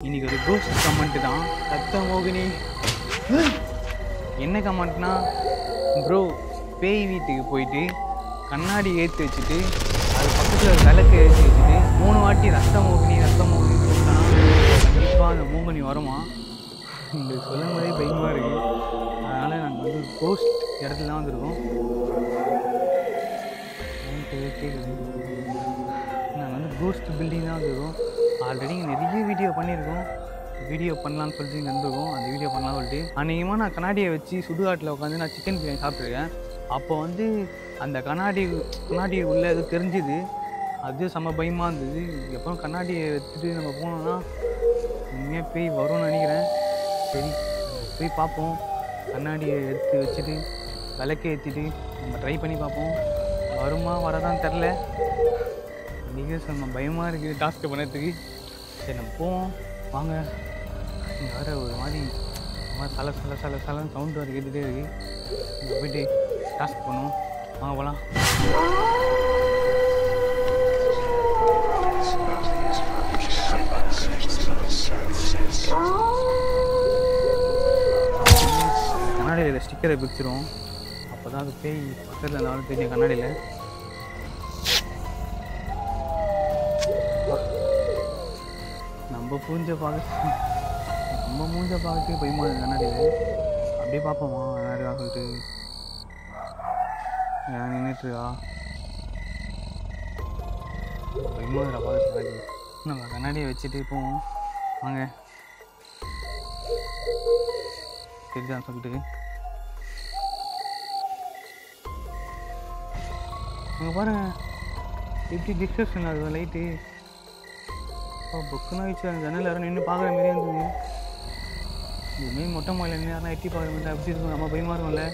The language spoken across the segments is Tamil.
இன்னைக்கு ஒரு கோஸ்ட் கமெண்ட் தான். ரத்த மோகினி என்ன கமெண்ட்னா, ப்ரோ பேய் வீட்டுக்கு போயிட்டு கண்ணாடி ஏற்றி வச்சுட்டு அது பக்கத்தில் ஒரு விளக்கு ஏற்றி வச்சுட்டு 3 வாட்டி ரத்த மோகினி சொல்லிட்டான். கண்டிப்பாக அந்த மோகினி வருமா? இந்த சொல்லும் போதே பயமாக இருக்குது. அதனால் நாங்கள் வந்து கோஸ்ட் இடத்துல தான் வந்துருக்கோம். கேட்குது, நாங்கள் வந்து கோஸ்ட் பில்டிங் தான் வந்துருக்கோம். ஆல்ரெடி நிறைய வீடியோ பண்ணியிருக்கோம். வீடியோ பண்ணலான்னு சொல்லிட்டு இங்கே வந்துருக்கோம். அந்த வீடியோ பண்ணலாம்னு சொல்லிட்டு அநேகமாக நான் கண்ணாடியை வச்சு சுடுகாட்டில் உட்காந்து நான் சிக்கன் பிரியாணி சாப்பிட்ருக்கேன். அப்போ வந்து அந்த கண்ணாடி உள்ளே எது தெரிஞ்சுது. அது செம்ம பயமாக இருந்தது. அப்புறம் கண்ணாடியை எடுத்துகிட்டு நம்ம போனோம்னா உண்மையாக பேய் வரும்னு நினைக்கிறேன். சரி போய் பார்ப்போம். கண்ணாடியை எடுத்து வச்சுட்டு விளக்கை ஏற்றிட்டு நம்ம ட்ரை பண்ணி பார்ப்போம். வருமா வரதான்னு தெரில. நீங்கள் செம்ம பயமாக இருக்குது டாஸ்க்கு பண்ணதுக்கு. சரி நம்ம போவோம் வாங்க. இங்கே வர ஒரு மாதிரி சலன்னு சவுண்டு வர கேட்டுகிட்டே இருக்குது. இங்கே போய்ட்டு டாஸ்க் பண்ணுவோம். வாங்க போகலாம். கண்ணாடியில் ஸ்டிக்கரை பிடிச்சிரும். அப்போ தான் அது பேய் பக்கத்தில் இருந்தாலும் தெரியும். கண்ணாடியில் நம்ம மூஞ்ச பார்க்கறதுக்கு பயமா இருக்குது. கண்ணாடியில் அப்படியே பார்ப்போமா கண்ணாடியா சொல்லிட்டு நின்றுட்டுருக்கா பயமா இருக்கிற பார்க்க. நம்ம கண்ணாடியை வச்சுட்டு போவோம் வாங்க. தெரிஞ்சான்னு சொல்லிட்டு அங்கே பாருங்க எப்படி டிஸ்கஷன் ஆகுது லைட்டு. புக்குன்னு ஆகிடுச்சு. அந்த ஜன்னல் யாரும் நின்று பார்க்குற மாதிரியே இருந்தது. இதுமாரி மொட்டை மாடியில் நின்று யாரும் எட்டி பார்க்குற மாதிரி எப்படி இருக்கும்? நம்ம பயமாக இருக்கும்ல.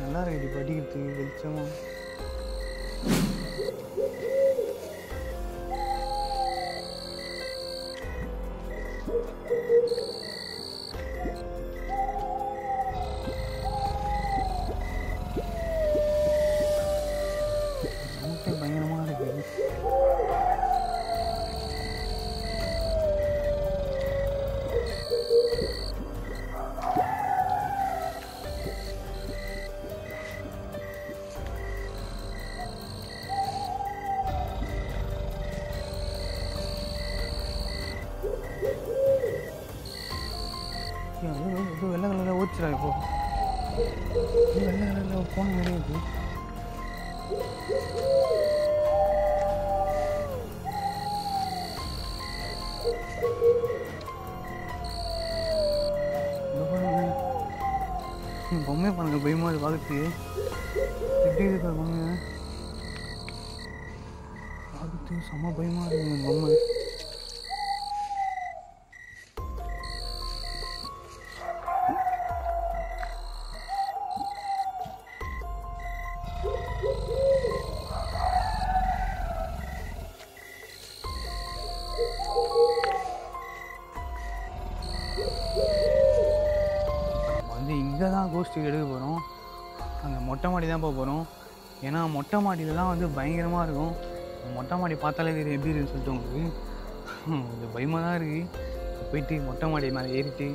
நல்லா இருக்கு இப்படி படிக்கிறதுக்கு வெளிச்சமாக. பயங்கரமாக இருக்குது. வெள்ளை கலரில் ஓடிச்சுடா. இப்போ வெள்ளை கலரில் போன மாதிரியே இருக்குது. பொம்மை பாருங்க பயமா அது பார்த்து எப்படி இருக்கா பொம்மை பார்த்து செம்ம பயமா இருக்கு பொம்மை. இங்கே தான் கோஸ்ட்டு எடுக்க போகிறோம். அங்கே மொட்டை மாடி தான் போக போகிறோம். ஏன்னா மொட்டை மாடியில் தான் வந்து பயங்கரமாக இருக்கும். மொட்டை மாடி பார்த்தாலே வேறு எப்படி இருக்குன்னு சொல்லிட்டு உங்களுக்கு கொஞ்சம் பயமாக தான் இருக்குது. போயிட்டு மொட்டை மாடி மேலே ஏறிட்டு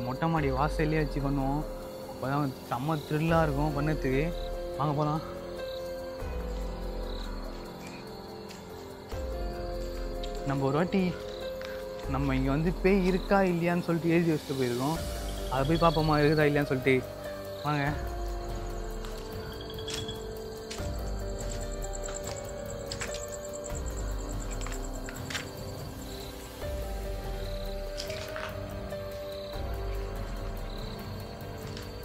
மொட்டை மாடி வாசல்லே வச்சு பண்ணுவோம். அப்போ தான் செம்ம த்ரில்லாக இருக்கும் பண்ணத்துக்கு. வாங்க போகலாம். நம்ம ஒரு வாட்டி நம்ம இங்கே வந்து பேய் இருக்கா இல்லையான்னு சொல்லிட்டு எழுதி வச்சுட்டு போயிருக்கோம். அதை போய் பார்ப்போமா இருக்குதா இல்லையான்னு சொல்லிட்டு வாங்க.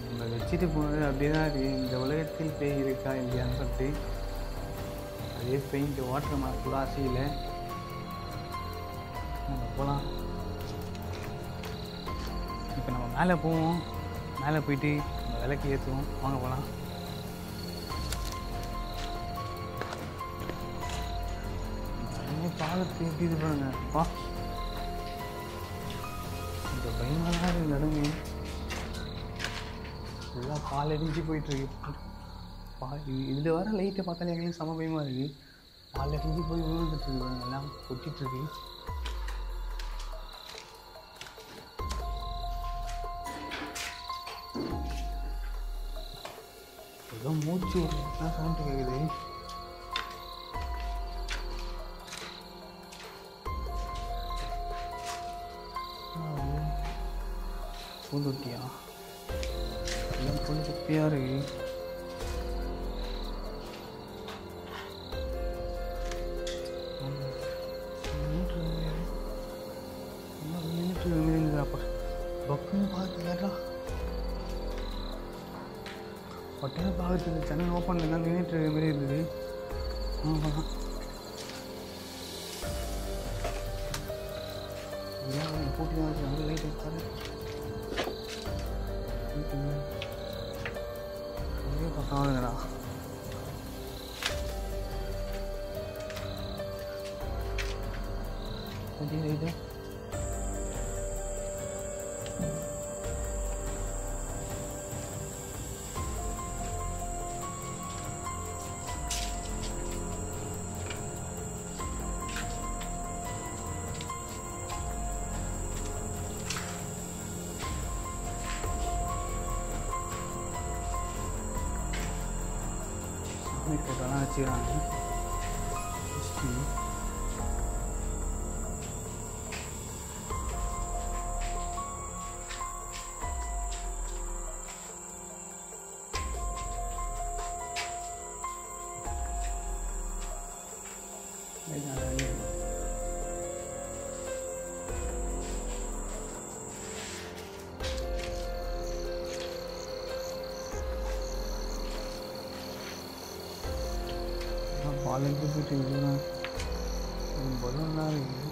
நம்ம வச்சுட்டு போனது அப்படியே தான் இருக்குது. இந்த உலகத்தில் பேய் இருக்கா இல்லையான்னு சொல்லிட்டு அதே பெயிண்ட் வாட்டர் மார்க் கூட ஆசையில் நம்ம போகலாம். இப்போ நம்ம மேலே போவோம். மேலே போயிட்டு நம்ம விளக்கு ஏற்றுவோம். வாங்க போகலாம். பார்க்கறதுக்கு எப்படி இது பண்ணுங்க அப்பா. இந்த பயமாக தான் இருக்குது நடந்து. ஃபுல்லாக பால் அடிஞ்சு போயிட்டுருக்கு. இதில் வர லைட்டை பார்த்தாலே எங்களுக்கு செம பயமாக இருக்குது. ஆல்ரெடி போய் விழுந்துட்டு இருக்காங்க, எல்லாம் கொட்டிட்டு இருக்கு. ஏதோ மூச்சு விடுறதுலாம் சவுண்டு கேட்குது. பூந்தொட்டியா? எல்லாம் புல் குப்பையாக இருக்கு. அப்போ பக்குன்னு பார்த்துக்கா ஒட்டையாக பார்க்குறது ஜன்னல் ஓப்பன் இருந்தால் நின்றுட்டு மாரி இருந்தது. ஆமாம், ஏன் போட்டி தான் இருக்குது. அங்கே லைட் எடுத்தாரு ஒரே பக்கம் ஆகுதுடா. இது சாமி ஃபோட்டோலாம் வச்சுக்கிறாங்க. பாலருக்கு போயிட்டு இதுதான் பலூன்லாம் இருக்குது.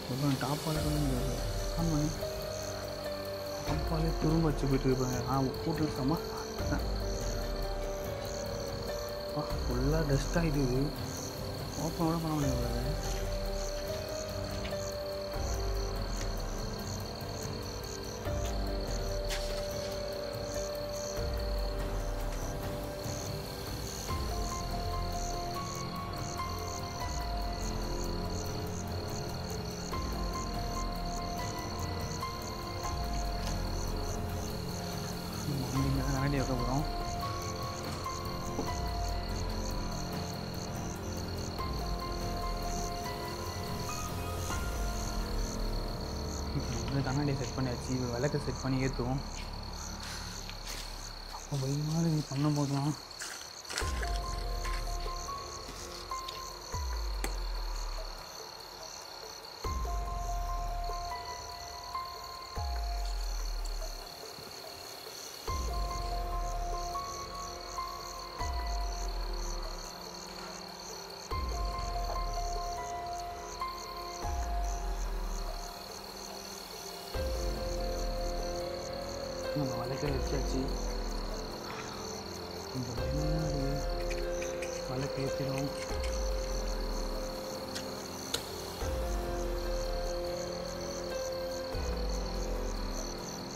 பலூன் டாப்பால் பண்ண முடியாது. ஆமாம், டாப்பாலே திரும்ப வச்சு போயிட்டு இருப்பாங்க. கூட்டில் சமா ஃபுல்லாக டஸ்ட் ஆகிடுது. ஓப்பன் கூட பண்ண முடியாது. கண்ணாடி வைக்க போகிறோம். கண்ணாடியை செட் பண்ணியாச்சு. விளக்கை செட் பண்ணி ஏற்றுவோம். அப்போ பயமாக இது பண்ணும் போதுலாம் நம்ம வளர்க்க வச்சாச்சு. இந்த பயமாக வளர்க்க ஏற்றிடும்.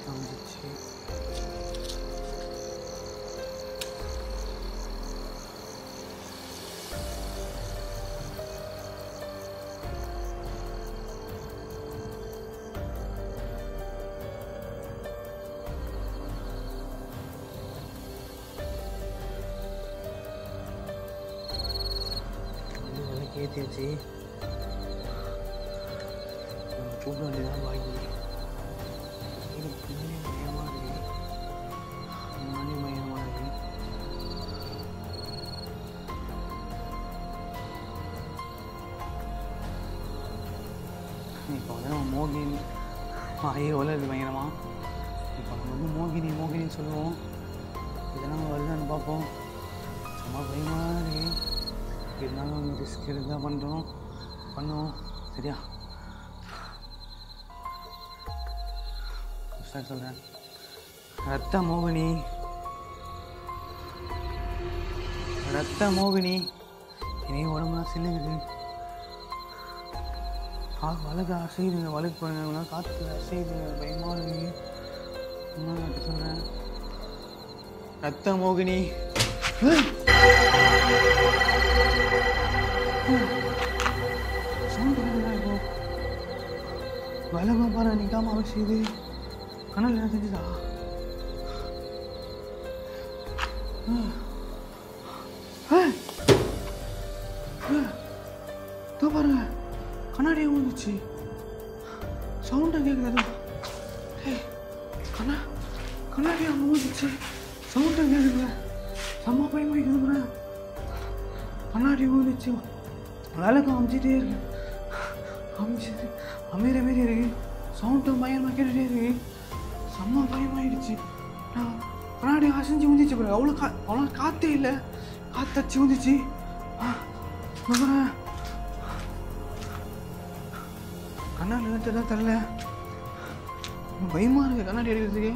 காமிச்சிச்சு. ஏற்றியாச்சு. நம்ம கூப்பிட வேண்டியதான் பாக்கி. இது பின்னாடி மயமாக இருக்குது. முன்னாடி மயமாக இருக்குது. இப்போ வந்து நம்ம மோகினி மாயே வளருது பயங்கரமாக. இப்போ நம்ம வந்து மோகினின்னு சொல்லுவோம். இதெல்லாம் வருதான்னு பார்ப்போம். சும்மா பயமாக இருக்குது. இருந்தாலும் ரிஸ்க் எடுத்து தான் பண்ணுவோம். சரியா? சொல்கிறேன். ரத்த மோகினி இனி உடம்புலாம் சில்லுங்குது. வழக்கு அசையுதுங்க. வழக்கு போனாங்கன்னா காற்று அசையுதுங்க. பயமாக இருக்குது. சொல்கிறேன். ரத்த மோகினி. வலகம் பாரு நிக்காம அவசியது கனல் என்ன தெரிஞ்சுதா? பாருங்க கண்ணாடியே வந்துச்சு. சவுண்டா கேட்குது. கண்ணாடியே வந்துச்சு. சவுண்டா கேட்குதுங்க. செம்ம பயமா இருக்குது. கண்ணாடி வந்துச்சு. விளக்கு அமைச்சிட்டே இருக்கு. அமைச்சிட்டு அமைகிற மாரி இருக்கு. சவுண்டும் பயமாக கேட்டுகிட்டே இருக்கு. செம்ம பயமாயிடுச்சு. கண்ணாடி அசைஞ்சு வந்துச்சு. பாருங்க அவ்வளோ காற்றே இல்லை. காற்றச்சு வந்துச்சு. கண்ணாடி எடுத்துதான் தரல. பயமா இருக்கு கண்ணாடி எடுக்கிறதுக்கு.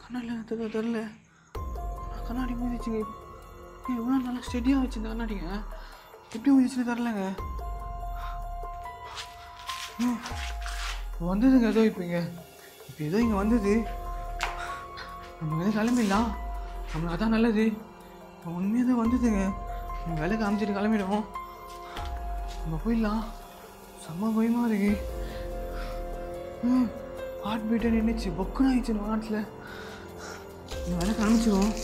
கண்ணாடி எடுத்ததா தெரில. கண்ணாடி மூதிச்சுங்க. இவ்வளோ நல்லா ஸ்டெடியாக வச்சுருந்த கண்ணாடிங்க எப்படி மூதிச்சுன்னு தெரிலங்க. வந்ததுங்க ஏதோ இப்போ ஏதோ இங்கே வந்தது. நம்ம எதாவது கிளம்பிடலாம். நம்மளுக்கு அதான் நல்லது. உண்மையாக தான் வந்ததுங்க. நம்ம வேலை காமிச்சிட்டு கிளம்பிடுவோம். நம்ம போயிடலாம். செம்ம பயமாக இருக்கு. ஹார்ட் பீட்டை நின்றுச்சு. பொக்குன்னு ஆயிடுச்சு நம்ம நாட்டில். நம்ம வேலை கிளம்பிச்சிடுவோம்.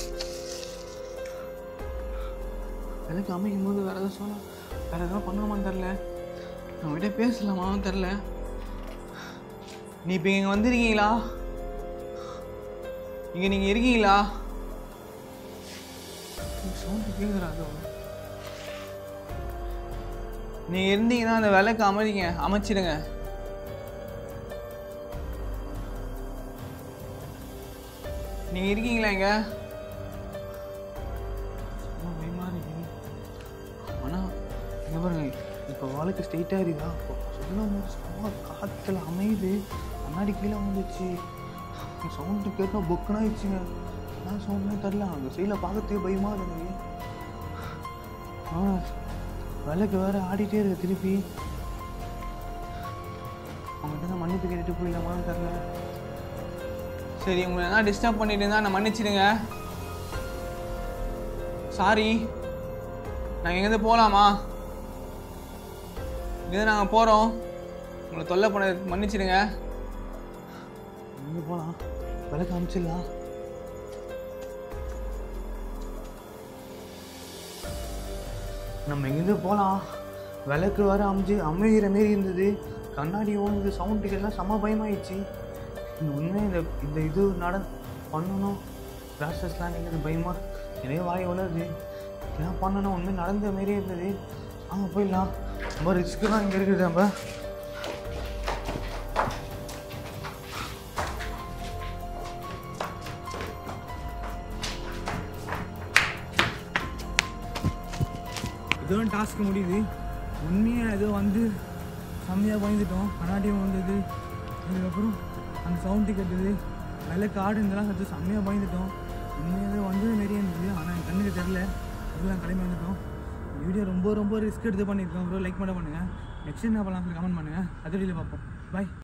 வேலைக்கு அமைக்கும் போது வேறு எதாவது சொன்னால் வேறு எதாவது பண்ணணுமான்னு தெரில. நம்மகிட்ட பேசலாமான்னு தெரில. நீ இப்போ இங்கே வந்துருக்கீங்களா? இங்கே நீங்கள் இருக்கீங்களா? சவுண்டு கேட்குறா? நீங்கள் இருந்தீங்கன்னா அந்த விளக்கு அமைச்சிடுங்க. நீங்கள் இருக்கீங்களா இங்கே? பயமாக இருக்கு. ஆனால் இங்கே பாருங்க இப்போ வாழ்க்கை ஸ்ட்ரெயிட்டாக இருக்குதா? சொல்லும் போது காற்றுல அமையுது. கண்ணாடி கீழே வந்துச்சு. சவுண்டு கேட்டால் பொக்குன்னு ஆயிடுச்சுங்க. என்ன சவுண்டுனே தெரில. அந்த சைடில் பார்க்கறதுக்கு பயமாக இருந்தது. விளக்கு வேறு ஆடிட்டே இருக்கு. திருப்பி அவங்ககிட்ட தான் மன்னிப்பு கேட்டுட்டு போயிடலாமான்னு தெரில. சரி உங்களை என்ன டிஸ்டர்ப் பண்ணிட்டு இருந்தா நான் மன்னிச்சிடுங்க. சாரி. நாங்கள் எங்கேருந்து போகலாமா? இங்கே நாங்கள் போகிறோம். உங்களை தொல்லை பண்ண மன்னிச்சிடுங்க. எங்கே போகலாம்? விளக்கு அனுப்பிச்சிடலாம். நம்ம எங்கேருந்து போகலாம்? விளக்கு வேறு அமைகிற மாரி இருந்தது. கண்ணாடி ஓடுது. சவுண்டுக்கெல்லாம் செம்ம பயமாயிடுச்சு. இந்த உண்மையாக இந்த இது பண்ணணும் ப்ராசஸ்லாம் நீங்கள் பயமாக நிறைய வாய் வளருது. இதெல்லாம் பண்ணணும் உண்மையாக நடந்த மாரியே இருந்தது. அங்கே போயிடலாம். ரொம்ப ரிஸ்க்கு தான் இங்கே இருக்குது. நம்ம இதுவும் டாஸ்க்கு முடியுது. உண்மையாக ஏதோ செம்மையாக பயந்துட்டோம். கண்ணாடியும் வந்தது. அதுக்கப்புறம் அந்த சவுண்டு கேட்டது. விளக்கு ஆடுந்தெல்லாம் சத்து செம்மையாக பயந்துட்டோம். உண்மையாக வந்தது நிறைய இருந்தது. ஆனால் என் கண்ணுக்கு தெரில. இதுதான் கிளம்பி வந்துட்டோம். வீடியோ ரொம்ப ரிஸ்க் எடுத்து பண்ணியிருக்கோம். லைக் பண்ணுங்கள். நெக்ஸ்ட் என்ன பண்ணலாம் கமெண்ட் பண்ணுங்கள். அது வீடியோவில் பார்ப்போம். பாய்.